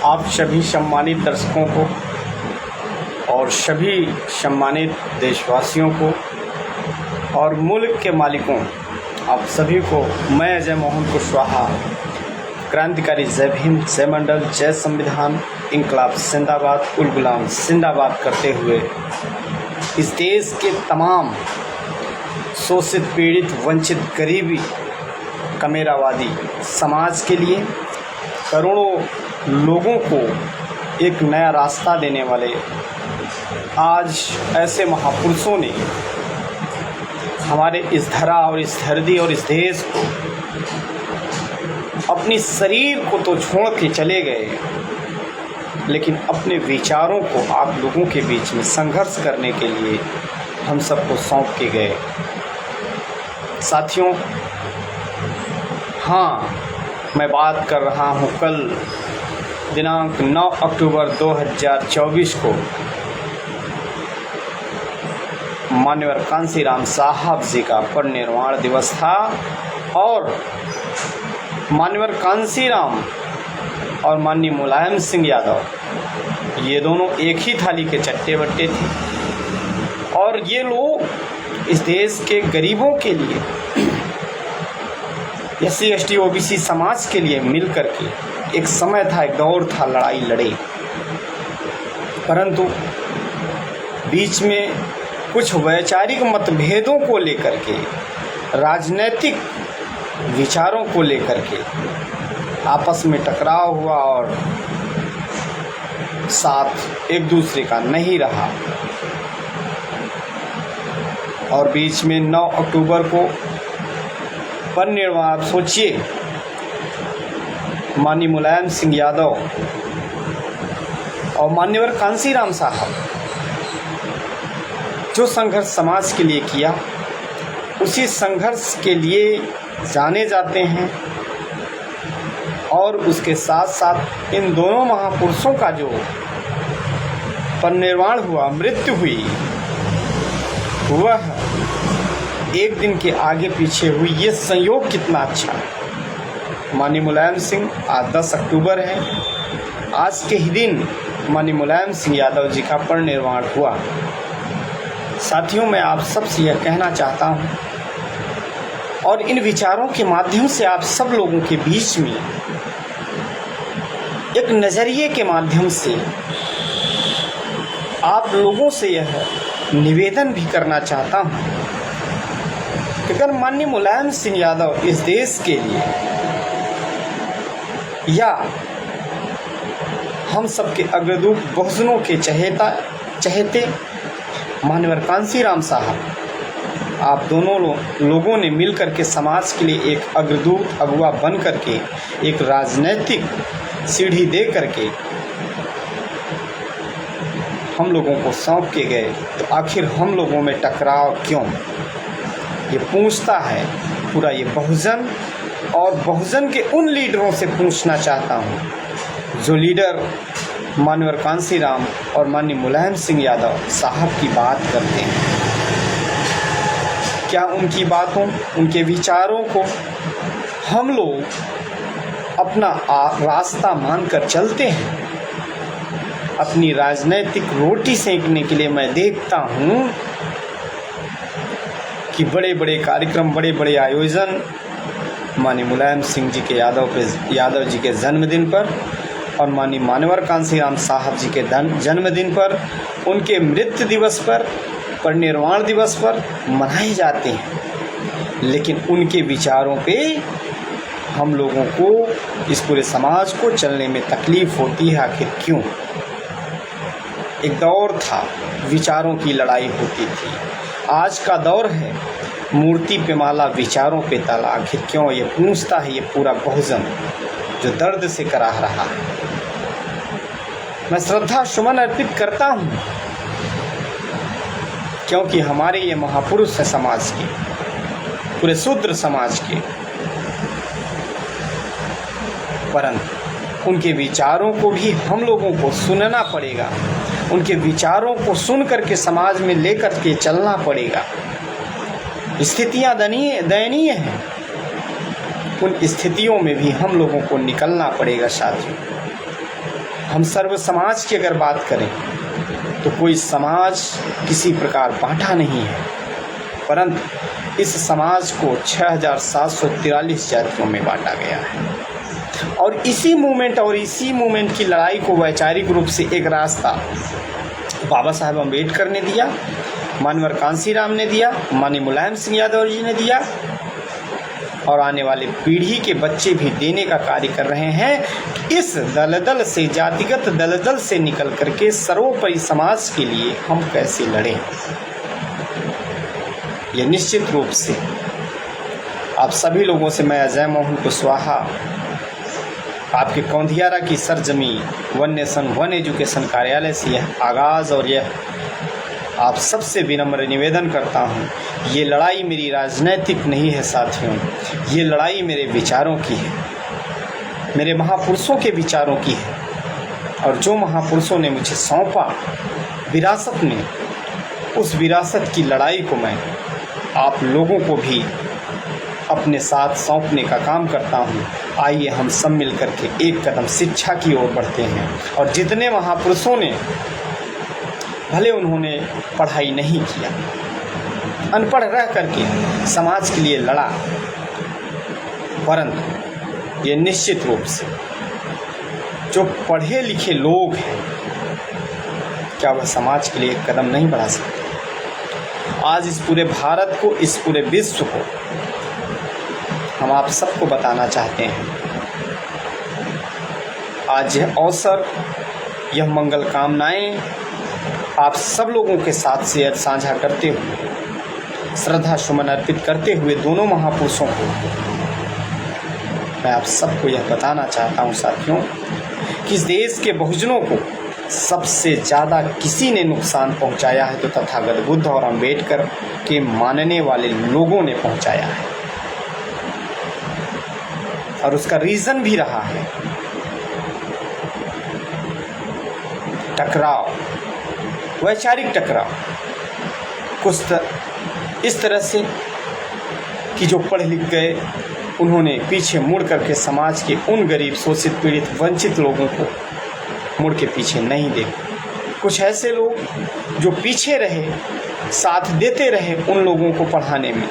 आप सभी सम्मानित दर्शकों को और सभी सम्मानित देशवासियों को और मुल्क के मालिकों आप सभी को मैं अजय मोहन कुशवाहा क्रांतिकारी जय भीम, जय मंडल, जय संविधान, इनकलाब जिंदाबाद, उल गुलाम जिंदाबाद करते हुए इस देश के तमाम शोषित, पीड़ित, वंचित, गरीबी, कमेरावादी समाज के लिए करोड़ों लोगों को एक नया रास्ता देने वाले आज ऐसे महापुरुषों ने हमारे इस धरा और इस धरती और इस देश को अपनी शरीर को तो छोड़ के चले गए, लेकिन अपने विचारों को आप लोगों के बीच में संघर्ष करने के लिए हम सबको सौंप के गए। साथियों, हाँ, मैं बात कर रहा हूँ कल दिनांक 9 अक्टूबर 2024 को मान्यवर कांसीराम साहब जी का परिनिर्वाण दिवस था और मान्यवर कांसीराम और माननीय मुलायम सिंह यादव ये दोनों एक ही थाली के चट्टे बट्टे थे और ये लोग इस देश के गरीबों के लिए, SC ST OBC समाज के लिए मिल करके एक समय था, एक दौर था, लड़ाई लड़े, परंतु बीच में कुछ वैचारिक मतभेदों को लेकर के, राजनीतिक विचारों को लेकर के आपस में टकराव हुआ और साथ एक दूसरे का नहीं रहा और बीच में 9 अक्टूबर को परिनिर्वाण, सोचिए, माननीय मुलायम सिंह यादव और मान्यवर कांसीराम साहब जो संघर्ष समाज के लिए किया, उसी संघर्ष के लिए जाने जाते हैं और उसके साथ साथ इन दोनों महापुरुषों का जो परिनिर्वाण हुआ, मृत्यु हुई, वह एक दिन के आगे पीछे हुई। ये संयोग कितना अच्छा है। माननीय मुलायम सिंह, आज 10 अक्टूबर है, आज के ही दिन माननीय मुलायम सिंह यादव जी का परिनिर्वाण हुआ। साथियों, मैं आप सबसे यह कहना चाहता हूँ और इन विचारों के माध्यम से आप सब लोगों के बीच में एक नज़रिए के माध्यम से आप लोगों से यह निवेदन भी करना चाहता हूँ कि अगर माननीय मुलायम सिंह यादव इस देश के लिए या हम सबके अग्रदूत बहुजनों के चहेते मान्यवर कांसीराम साहब, आप दोनों लोगों ने मिलकर के समाज के लिए एक अग्रदूत, अगुवा बन करके एक राजनीतिक सीढ़ी दे करके हम लोगों को सौंप के गए, तो आखिर हम लोगों में टकराव क्यों? ये पूछता है पूरा ये बहुजन और बहुजन के उन लीडरों से पूछना चाहता हूँ जो लीडर मान्यवर कांसीराम और माननीय मुलायम सिंह यादव साहब की बात करते हैं। क्या उनकी बातों, उनके विचारों को हम लोग अपना रास्ता मानकर चलते हैं? अपनी राजनीतिक रोटी सेंकने के लिए मैं देखता हूँ कि बड़े बड़े कार्यक्रम, बड़े बड़े आयोजन माननीय मुलायम सिंह जी के यादव जी के जन्मदिन पर और माननीय मान्यवर कांसीराम साहब जी के जन्मदिन पर, उनके मृत्यु दिवस पर, परिनिर्वाण दिवस पर मनाए जाते हैं, लेकिन उनके विचारों पे हम लोगों को, इस पूरे समाज को चलने में तकलीफ होती है। आखिर क्यों? एक दौर था, विचारों की लड़ाई होती थी। आज का दौर है मूर्ति पे माला, विचारों पे ताला। आखिर क्यों? ये पूछता है ये पूरा बहुजन जो दर्द से कराह रहा है। मैं श्रद्धा सुमन अर्पित करता हूँ क्योंकि हमारे ये महापुरुष हैं समाज के, पूरे शूद्र समाज के, परंतु उनके विचारों को भी हम लोगों को सुनना पड़ेगा। उनके विचारों को सुन करके समाज में लेकर के चलना पड़ेगा। स्थितियां दयनीय हैं, उन स्थितियों में भी हम लोगों को निकलना पड़ेगा। साथियों, हम सर्व समाज की अगर बात करें तो कोई समाज किसी प्रकार बांटा नहीं है, परंतु इस समाज को 6743 जातियों में बांटा गया है। और इसी मूवमेंट की लड़ाई को वैचारिक रूप से एक रास्ता बाबा साहेब अम्बेडकर ने दिया, मानवर कांसीराम ने दिया, माननीय मुलायम सिंह यादव जी ने दिया, और आने वाले पीढ़ी के बच्चे भी देने का कार्य कर रहे हैं कि इस दलदल से, जातिगत दलदल से निकल करके सर्वोपरि समाज के लिए हम कैसे लड़ें। ये निश्चित रूप से आप सभी लोगों से मैं अजय मोहन कुशवाहा, आपके कौंधियारा की सरजमी वन नेशन वन एजुकेशन कार्यालय से यह आगाज़ और यह आप सबसे विनम्र निवेदन करता हूँ, ये लड़ाई मेरी राजनैतिक नहीं है साथियों, ये लड़ाई मेरे विचारों की है, मेरे महापुरुषों के विचारों की है। और जो महापुरुषों ने मुझे सौंपा विरासत में, उस विरासत की लड़ाई को मैं आप लोगों को भी अपने साथ सौंपने का काम करता हूँ। आइए हम सब मिल करके एक कदम शिक्षा की ओर बढ़ते हैं। और जितने महापुरुषों ने, भले उन्होंने पढ़ाई नहीं किया, अनपढ़ रह करके समाज के लिए लड़ा, परंतु ये निश्चित रूप से जो पढ़े लिखे लोग हैं, क्या वह समाज के लिए एक कदम नहीं बढ़ा सकते? आज इस पूरे भारत को, इस पूरे विश्व को हम आप सबको बताना चाहते हैं। आज यह अवसर, यह मंगल कामनाएं आप सब लोगों के साथ शेयर साझा करते हुए, श्रद्धा सुमन अर्पित करते हुए दोनों महापुरुषों को मैं आप सबको यह बताना चाहता हूं साथियों कि इस देश के बहुजनों को सबसे ज़्यादा किसी ने नुकसान पहुंचाया है तो तथागत बुद्ध और अम्बेडकर के मानने वाले लोगों ने पहुंचाया है। और उसका रीज़न भी रहा है टकराव, वैचारिक टकराव, कुछ इस तरह से कि जो पढ़ लिख गए उन्होंने पीछे मुड़ करके समाज के उन गरीब, शोषित, पीड़ित, वंचित लोगों को मुड़ के पीछे नहीं देखे। कुछ ऐसे लोग जो पीछे रहे, साथ देते रहे उन लोगों को पढ़ाने में,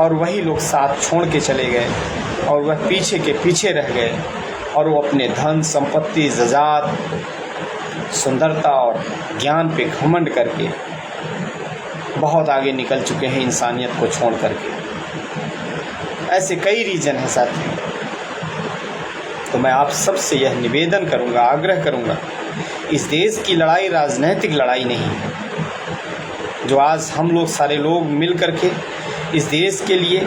और वही लोग साथ छोड़ के चले गए और वह पीछे के पीछे रह गए और वो अपने धन संपत्ति, ज़जात, सुंदरता और ज्ञान पे घमंड करके बहुत आगे निकल चुके हैं इंसानियत को छोड़ करके। ऐसे कई रीजन हैं साथियों। तो मैं आप सबसे यह निवेदन करूंगा, आग्रह करूंगा, इस देश की लड़ाई राजनैतिक लड़ाई नहीं है। जो आज हम लोग सारे लोग मिल करके इस देश के लिए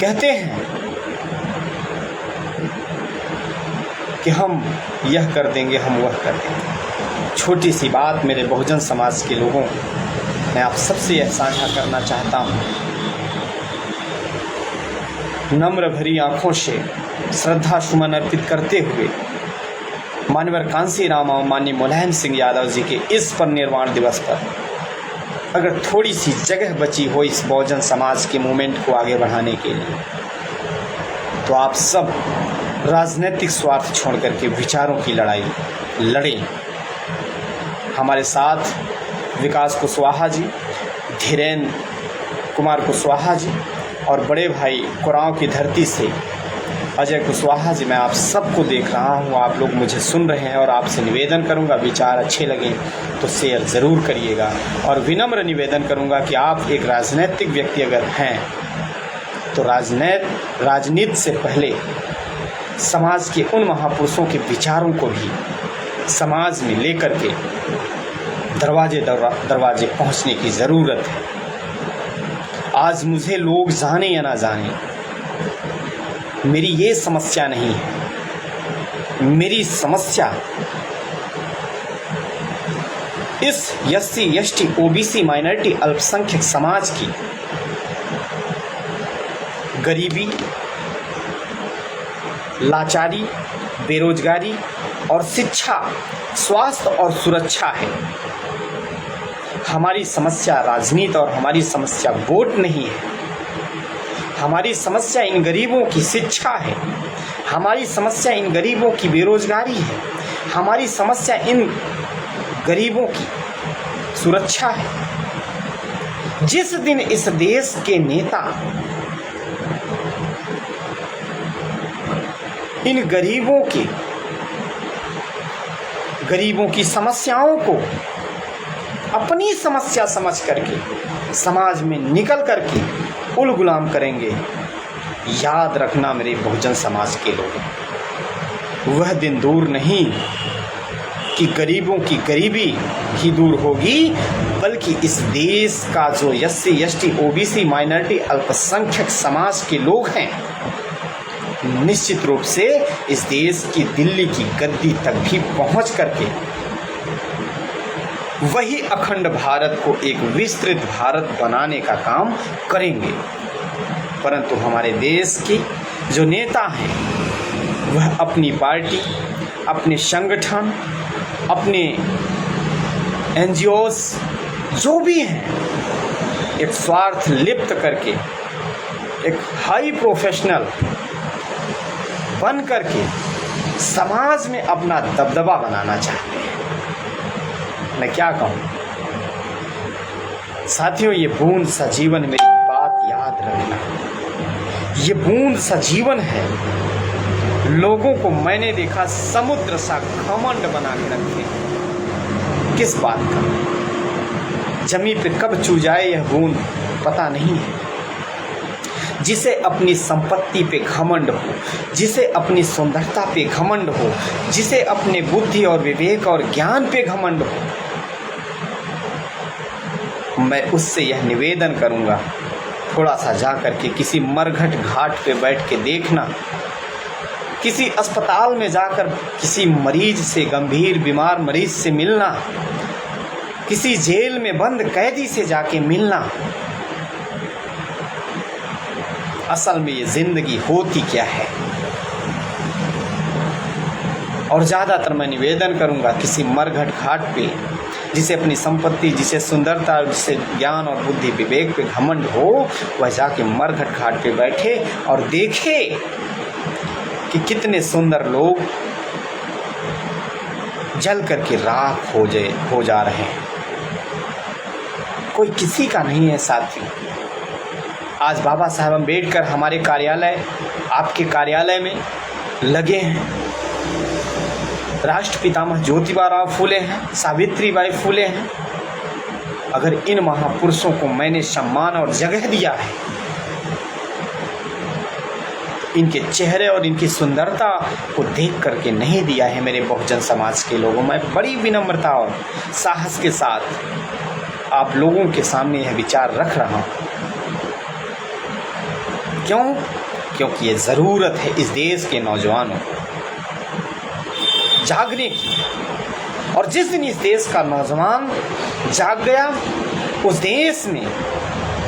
कहते हैं कि हम यह कर देंगे, हम वह कर देंगे। छोटी सी बात मेरे बहुजन समाज के लोगों, मैं आप सबसे यह साझा करना चाहता हूँ। नम्र भरी आंखों से श्रद्धा सुमन अर्पित करते हुए मानवर कांसीराम और माननीय मुलायम सिंह यादव जी के इस परिनिर्वाण दिवस पर अगर थोड़ी सी जगह बची हो इस बहुजन समाज के मूवमेंट को आगे बढ़ाने के लिए, तो आप सब राजनीतिक स्वार्थ छोड़ करके विचारों की लड़ाई लड़ें। हमारे साथ विकास कुशवाहा जी, धीरेन्द्र कुमार कुशवाहा जी और बड़े भाई कुराव की धरती से अजय कुशवाहा जी, मैं आप सबको देख रहा हूँ। आप लोग मुझे सुन रहे हैं और आपसे निवेदन करूँगा, विचार अच्छे लगें तो शेयर ज़रूर करिएगा। और विनम्र निवेदन करूँगा कि आप एक राजनीतिक व्यक्ति अगर हैं तो राजनीति से पहले समाज के उन महापुरुषों के विचारों को भी समाज में लेकर के दरवाजे पहुँचने की ज़रूरत है। आज मुझे लोग जाने या ना जाने, मेरी ये समस्या नहीं है। मेरी समस्या इस SC ST OBC माइनॉरिटी अल्पसंख्यक समाज की गरीबी, लाचारी, बेरोजगारी और शिक्षा, स्वास्थ्य और सुरक्षा है। हमारी समस्या राजनीति और हमारी समस्या वोट नहीं है। हमारी समस्या इन गरीबों की शिक्षा है, हमारी समस्या इन गरीबों की बेरोजगारी है, हमारी समस्या इन गरीबों की सुरक्षा है। जिस दिन इस देश के नेता इन गरीबों की समस्याओं को अपनी समस्या समझ करके समाज में निकल करके उल गुलाम करेंगे, याद रखना मेरे बहुजन समाज के लोग, वह दिन दूर नहीं कि गरीबों की गरीबी ही दूर होगी, बल्कि इस देश का जो SC ST OBC माइनॉरिटी अल्पसंख्यक समाज के लोग हैं, निश्चित रूप से इस देश की दिल्ली की गद्दी तक भी पहुंच करके वही अखंड भारत को एक विस्तृत भारत बनाने का काम करेंगे। परंतु हमारे देश के जो नेता हैं वह अपनी पार्टी, अपने संगठन, अपने NGOs जो भी हैं, एक स्वार्थ लिप्त करके एक हाई प्रोफेशनल बन करके समाज में अपना दबदबा बनाना चाहते हैं। मैं क्या कहूँ साथियों, ये बूंद सा जीवन, मेरी बात याद रखना, ये बूंद सा जीवन है। लोगों को मैंने देखा समुद्र सा घमंड बना के रखे, किस बात का? जमीन पे कब चू जाए यह बूंद पता नहीं है। जिसे अपनी संपत्ति पे घमंड हो, जिसे अपनी सुंदरता पे घमंड हो, जिसे अपने बुद्धि और विवेक और ज्ञान पे घमंड हो, मैं उससे यह निवेदन करूंगा, थोड़ा सा जा करके किसी मरघट घाट पे बैठ के देखना, किसी अस्पताल में जाकर किसी मरीज से, गंभीर बीमार मरीज से मिलना, किसी जेल में बंद कैदी से जाके मिलना। असल में ये जिंदगी होती क्या है? और ज़्यादातर मैं निवेदन करूंगा किसी मरघट घाट पे, जिसे अपनी संपत्ति, जिसे सुंदरता, जिसे ज्ञान और बुद्धि विवेक पे घमंड हो, वह जाके मरघट घाट पे बैठे और देखे कि कितने सुंदर लोग जल करके राख हो जा रहे हैं। कोई किसी का नहीं है साथियों। आज बाबा साहब अम्बेडकर हमारे कार्यालय, आपके कार्यालय में लगे हैं। राष्ट्रपितामह ज्योतिबा राव फूले हैं, सावित्रीबाई फूले हैं। अगर इन महापुरुषों को मैंने सम्मान और जगह दिया है, इनके चेहरे और इनकी सुंदरता को देख करके नहीं दिया है मेरे बहुजन समाज के लोगों। मैं बड़ी विनम्रता और साहस के साथ आप लोगों के सामने यह विचार रख रहा हूँ। क्यों? क्योंकि ये ज़रूरत है इस देश के नौजवानों को जागने की। और जिस दिन इस देश का नौजवान जाग गया, उस देश में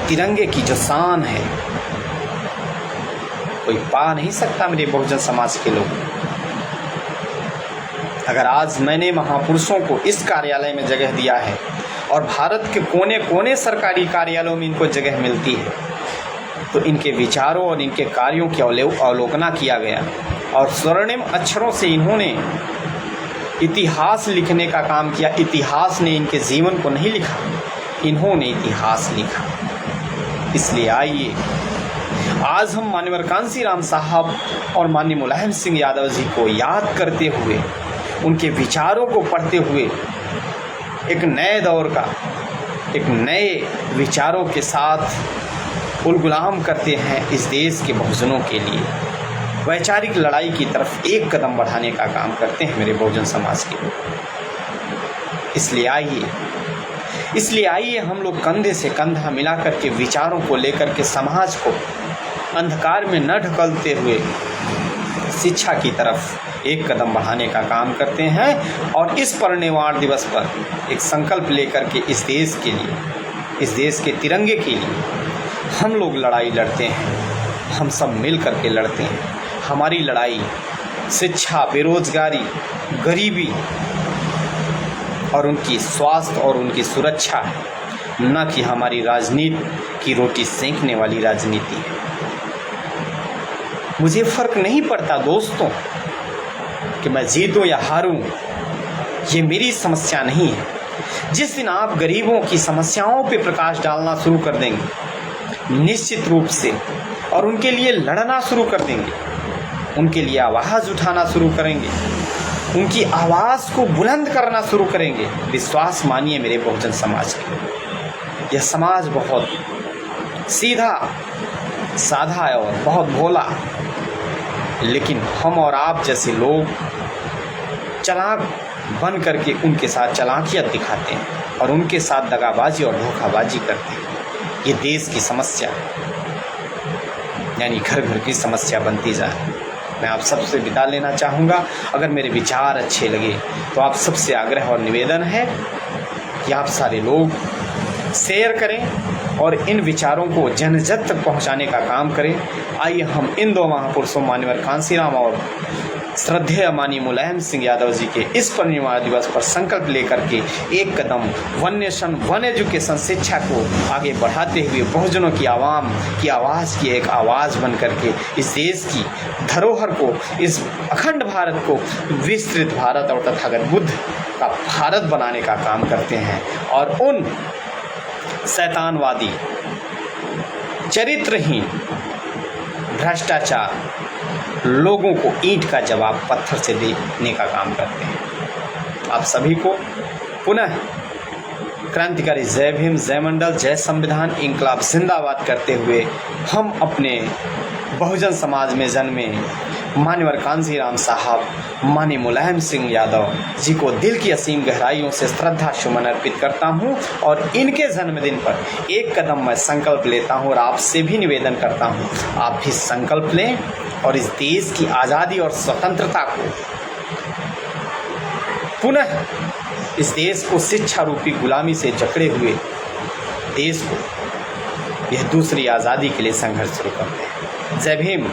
तिरंगे की जो शान है कोई पा नहीं सकता मेरे बहुजन समाज के लोग। अगर आज मैंने महापुरुषों को इस कार्यालय में जगह दिया है और भारत के कोने कोने सरकारी कार्यालयों में इनको जगह मिलती है, तो इनके विचारों और इनके कार्यों की अवलोकना किया गया और स्वर्णिम अक्षरों से इन्होंने इतिहास लिखने का काम किया। इतिहास ने इनके जीवन को नहीं लिखा, इन्होंने इतिहास लिखा। इसलिए आइए आज हम माननीय कांसीराम साहब और माननीय मुलायम सिंह यादव जी को याद करते हुए, उनके विचारों को पढ़ते हुए एक नए दौर का, एक नए विचारों के साथ उलगुलाम करते हैं इस देश के बहुजनों के लिए, वैचारिक लड़ाई की तरफ एक कदम बढ़ाने का काम करते हैं मेरे बहुजन समाज के लोग। इसलिए आइए हम लोग कंधे से कंधा मिला करके विचारों को लेकर के समाज को अंधकार में न ढकलते हुए शिक्षा की तरफ एक कदम बढ़ाने का काम करते हैं। और इस परिनिर्वाण दिवस पर एक संकल्प लेकर के इस देश के लिए, इस देश के तिरंगे के लिए हम लोग लड़ाई लड़ते हैं। हम सब मिल करके लड़ते हैं। हमारी लड़ाई शिक्षा, बेरोजगारी, गरीबी और उनकी स्वास्थ्य और उनकी सुरक्षा है, न कि हमारी राजनीति की रोटी सेंकने वाली राजनीति है। मुझे फर्क नहीं पड़ता दोस्तों कि मैं जीतूं या हारूं, ये मेरी समस्या नहीं है। जिस दिन आप गरीबों की समस्याओं पे प्रकाश डालना शुरू कर देंगे निश्चित रूप से, और उनके लिए लड़ना शुरू कर देंगे, उनके लिए आवाज़ उठाना शुरू करेंगे, उनकी आवाज़ को बुलंद करना शुरू करेंगे, विश्वास मानिए मेरे बहुजन समाज के, यह समाज बहुत सीधा साधा है और बहुत भोला, लेकिन हम और आप जैसे लोग चालाक बन करके उनके साथ चालाकियत दिखाते हैं और उनके साथ दगाबाजी और धोखाबाजी करते हैं। ये देश की समस्या यानी घर घर की समस्या बनती जाए। मैं आप सबसे विदा लेना चाहूँगा। अगर मेरे विचार अच्छे लगे तो आप सबसे आग्रह और निवेदन है कि आप सारे लोग शेयर करें और इन विचारों को जन जन तक पहुँचाने का काम करें। आइए हम इन दो महापुरुषों मान्यवर कांसीराम और श्रद्धेय माननीय मुलायम सिंह यादव जी के इस परिनिर्वाण दिवस पर संकल्प लेकर के एक कदम वन नेशन वन एजुकेशन शिक्षा को आगे बढ़ाते हुए बहुजनों की आवाम की आवाज़ की एक आवाज़ बन करके इस देश की धरोहर को, इस अखंड भारत को विस्तृत भारत और तथागत बुद्ध का भारत बनाने का काम करते हैं और उन शैतानवादी चरित्रहीन भ्रष्टाचार लोगों को ईंट का जवाब पत्थर से देने का काम करते हैं। आप सभी को पुनः क्रांतिकारी जय भीम, जय मंडल, जय संविधान, इंकलाब जिंदाबाद करते हुए हम अपने बहुजन समाज में जन्मे मान्यवर कांसीराम साहब, माननीय मुलायम सिंह यादव जी को दिल की असीम गहराइयों से श्रद्धा सुमन अर्पित करता हूं और इनके जन्मदिन पर एक कदम मैं संकल्प लेता हूं और आपसे भी निवेदन करता हूं, आप भी संकल्प लें और इस देश की आज़ादी और स्वतंत्रता को पुनः, इस देश को शिक्षा रूपी गुलामी से जकड़े हुए देश को यह दूसरी आज़ादी के लिए संघर्ष शुरू करते हैं। जय भीम।